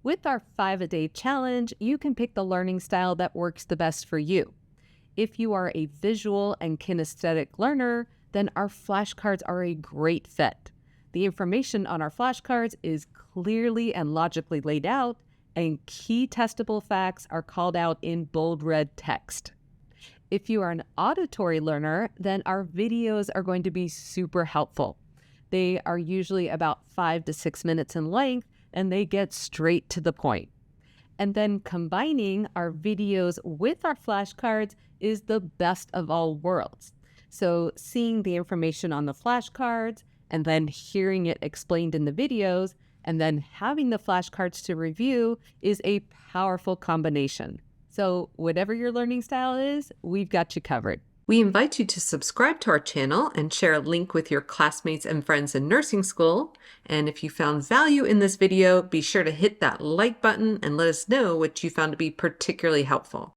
With our 5-a-day challenge, you can pick the learning style that works the best for you. If you are a visual and kinesthetic learner, then our flashcards are a great fit. The information on our flashcards is clearly and logically laid out, and key testable facts are called out in bold red text. If you are an auditory learner, then our videos are going to be super helpful. They are usually about 5 to 6 minutes in length, and they get straight to the point. And then combining our videos with our flashcards is the best of all worlds. So seeing the information on the flashcards and then hearing it explained in the videos and then having the flashcards to review is a powerful combination. So whatever your learning style is, we've got you covered. We invite you to subscribe to our channel and share a link with your classmates and friends in nursing school. And if you found value in this video, be sure to hit that like button and let us know what you found to be particularly helpful.